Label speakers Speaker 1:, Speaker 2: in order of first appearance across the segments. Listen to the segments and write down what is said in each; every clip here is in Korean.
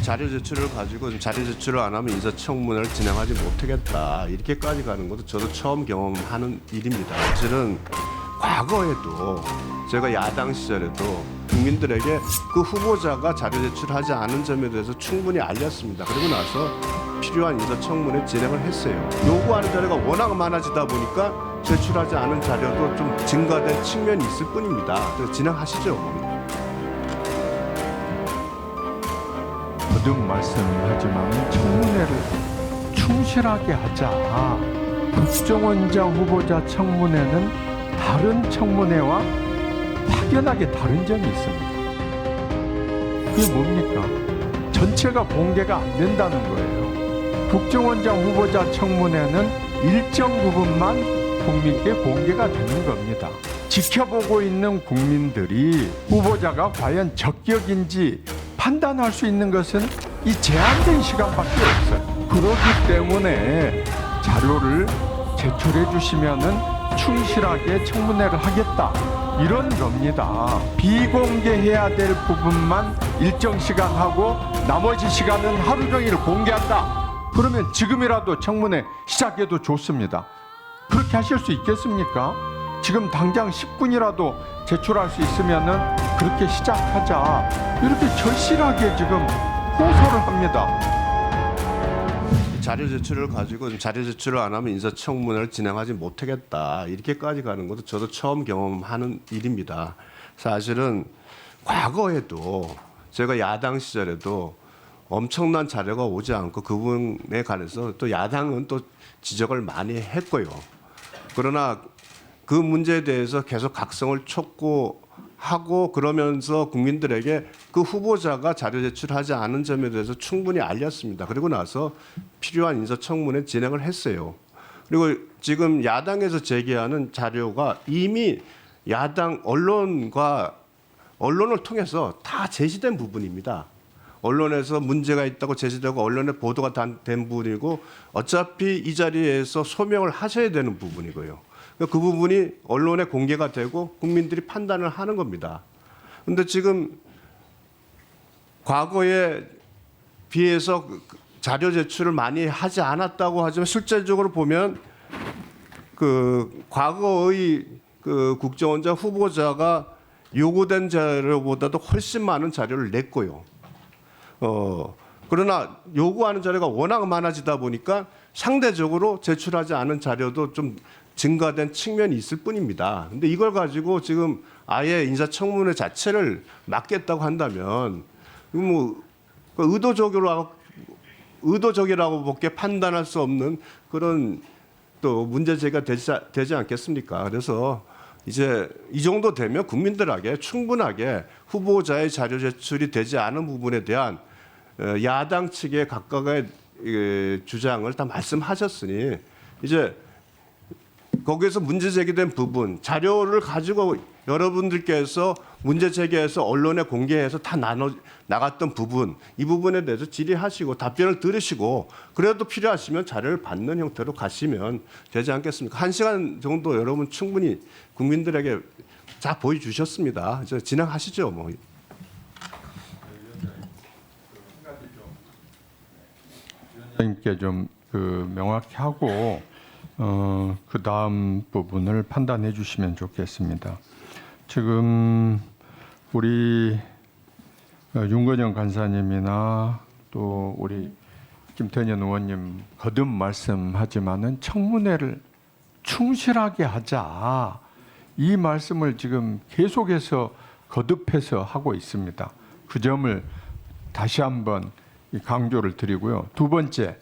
Speaker 1: 자료 제출을 가지고 자료 제출을 안 하면 인사청문회를 진행하지 못하겠다 이렇게까지 가는 것도 저도 처음 경험하는 일입니다. 사실은 과거에도 제가 야당 시절에도 국민들에게 그 후보자가 자료 제출하지 않은 점에 대해서 충분히 알렸습니다. 그리고 나서 필요한 인사청문회 진행을 했어요. 요구하는 자료가 워낙 많아지다 보니까 제출하지 않은 자료도 좀 증가된 측면이 있을 뿐입니다. 그래서 진행하시죠.
Speaker 2: 거듭 말씀하지만 청문회를 충실하게 하자. 국정원장 후보자 청문회는 다른 청문회와 확연하게 다른 점이 있습니다. 그게 뭡니까? 전체가 공개가 안 된다는 거예요. 국정원장 후보자 청문회는 일정 부분만 국민께 공개가 되는 겁니다. 지켜보고 있는 국민들이 후보자가 과연 적격인지 판단할 수 있는 것은 이 제한된 시간밖에 없어요. 그렇기 때문에 자료를 제출해 주시면은 충실하게 청문회를 하겠다 이런 겁니다. 비공개해야 될 부분만 일정 시간 하고 나머지 시간은 하루 종일 공개한다. 그러면 지금이라도 청문회 시작해도 좋습니다. 그렇게 하실 수 있겠습니까? 지금 당장 10분이라도 제출할 수 있으면은 그렇게 시작하자. 이렇게 절실하게 지금 호소를 합니다.
Speaker 1: 자료 제출을 가지고 자료 제출을 안 하면 인사청문회를 진행하지 못하겠다 이렇게까지 가는 것도 저도 처음 경험하는 일입니다. 사실은 과거에도 제가 야당 시절에도 엄청난 자료가 오지 않고 그 부분에 관해서 또 야당은 또 지적을 많이 했고요. 그러나 그 문제에 대해서 계속 각성을 촉구하고 그러면서 국민들에게 그 후보자가 자료 제출하지 않은 점에 대해서 충분히 알렸습니다. 그리고 나서 필요한 인사청문회 진행을 했어요. 그리고 지금 야당에서 제기하는 자료가 이미 야당 언론을 통해서 다 제시된 부분입니다. 언론에서 문제가 있다고 제시되고 언론에 보도가 된 부분이고 어차피 이 자리에서 소명을 하셔야 되는 부분이고요. 그 부분이 언론에 공개가 되고 국민들이 판단을 하는 겁니다. 그런데 지금 과거에 비해서 자료 제출을 많이 하지 않았다고 하지만 실질적으로 보면 그 과거의 그 국정원장 후보자가 요구된 자료보다도 훨씬 많은 자료를 냈고요. 그러나 요구하는 자료가 워낙 많아지다 보니까 상대적으로 제출하지 않은 자료도 좀 증가된 측면이 있을 뿐입니다. 근데 이걸 가지고 지금 아예 인사청문회 자체를 막겠다고 한다면 뭐 의도적이라고밖에 판단할 수 없는 그런 또 문제 제기가 되지 않겠습니까? 그래서 이제 이 정도 되면 국민들에게 충분하게 후보자의 자료 제출이 되지 않은 부분에 대한 야당 측의 각각의 주장을 다 말씀하셨으니 이제 거기에서 문제 제기된 부분 자료를 가지고 여러분들께서 문제 제기해서 언론에 공개해서 다 나갔던 부분 이 부분에 대해서 질의하시고 답변을 들으시고 그래도 필요하시면 자료를 받는 형태로 가시면 되지 않겠습니까? 1시간 정도 여러분 충분히 국민들에게 다 보여주셨습니다. 이제 진행하시죠. 뭐.
Speaker 2: 위원장님께 좀 명확히 하고 그 다음 부분을 판단해 주시면 좋겠습니다. 지금 우리 윤건영 간사님이나 또 우리 김태년 의원님 거듭 말씀하지만은 청문회를 충실하게 하자 이 말씀을 지금 계속해서 거듭해서 하고 있습니다. 그 점을 다시 한번 강조를 드리고요. 두 번째,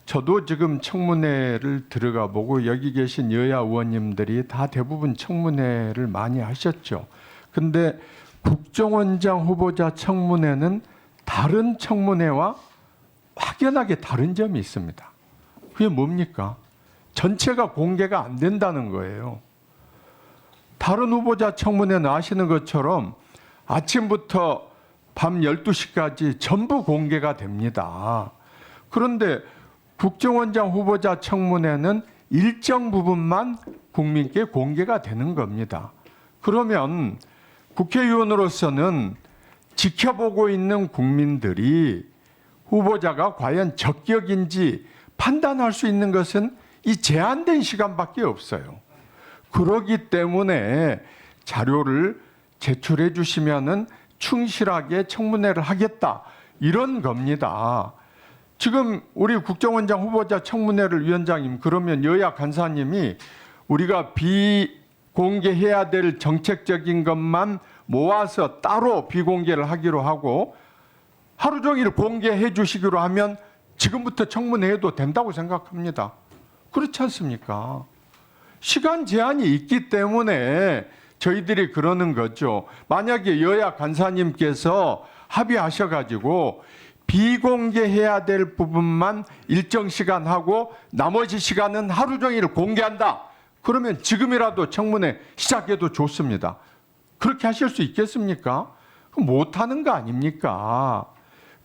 Speaker 2: 저도 지금 청문회를 들어가 보고 여기 계신 여야 의원님들이 다 대부분 청문회를 많이 하셨죠. 근데 국정원장 후보자 청문회는 다른 청문회와 확연하게 다른 점이 있습니다. 그게 뭡니까? 전체가 공개가 안 된다는 거예요. 다른 후보자 청문회는 아시는 것처럼 아침부터 밤 12시까지 전부 공개가 됩니다. 그런데 국정원장 후보자 청문회는 일정 부분만 국민께 공개가 되는 겁니다. 그러면 국회의원으로서는 지켜보고 있는 국민들이 후보자가 과연 적격인지 판단할 수 있는 것은 이 제한된 시간밖에 없어요. 그러기 때문에 자료를 제출해 주시면은 충실하게 청문회를 하겠다, 이런 겁니다. 지금 우리 국정원장 후보자 청문회를 위원장님, 그러면 여야 간사님이 우리가 비공개해야 될 정책적인 것만 모아서 따로 비공개를 하기로 하고 하루 종일 공개해 주시기로 하면 지금부터 청문회해도 된다고 생각합니다. 그렇지 않습니까? 시간 제한이 있기 때문에 저희들이 그러는 거죠. 만약에 여야 간사님께서 합의하셔가지고 비공개해야 될 부분만 일정 시간 하고 나머지 시간은 하루 종일 공개한다, 그러면 지금이라도 청문회 시작해도 좋습니다. 그렇게 하실 수 있겠습니까? 못하는 거 아닙니까?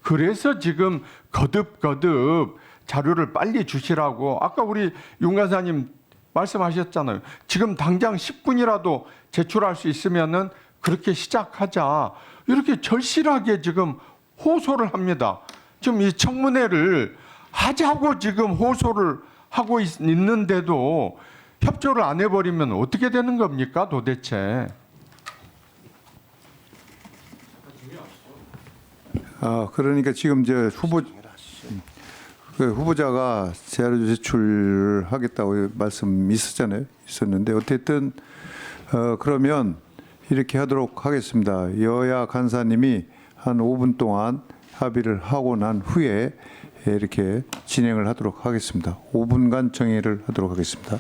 Speaker 2: 그래서 지금 거듭거듭 자료를 빨리 주시라고 아까 우리 윤 간사님 말씀하셨잖아요. 지금 당장 10분이라도 제출할 수 있으면은 그렇게 시작하자, 이렇게 절실하게 지금 호소를 합니다. 지금 이 청문회를 하자고 지금 호소를 하고 있는데도 협조를 안 해버리면 어떻게 되는 겁니까 도대체?
Speaker 3: 그러니까 지금 이제 후보자가 자료 제출하겠다고 말씀 있었는데 어쨌든 그러면 이렇게 하도록 하겠습니다. 여야 간사님이 한 5분 동안 합의를 하고 난 후에 이렇게 진행을 하도록 하겠습니다. 5분간 정의를 하도록 하겠습니다.